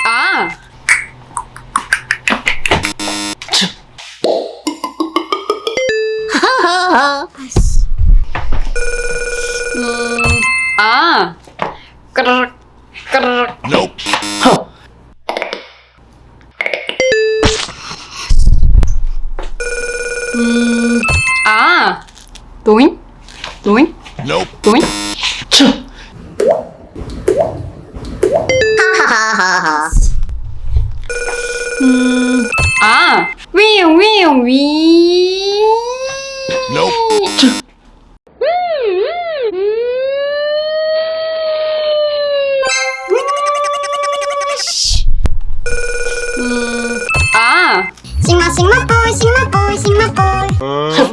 아. 아. 까르륵 까르륵. 아. 노인? 노인? 노인? 아. 위용 위용 위. 아. 싱마싱마볼 싱마볼 싱마볼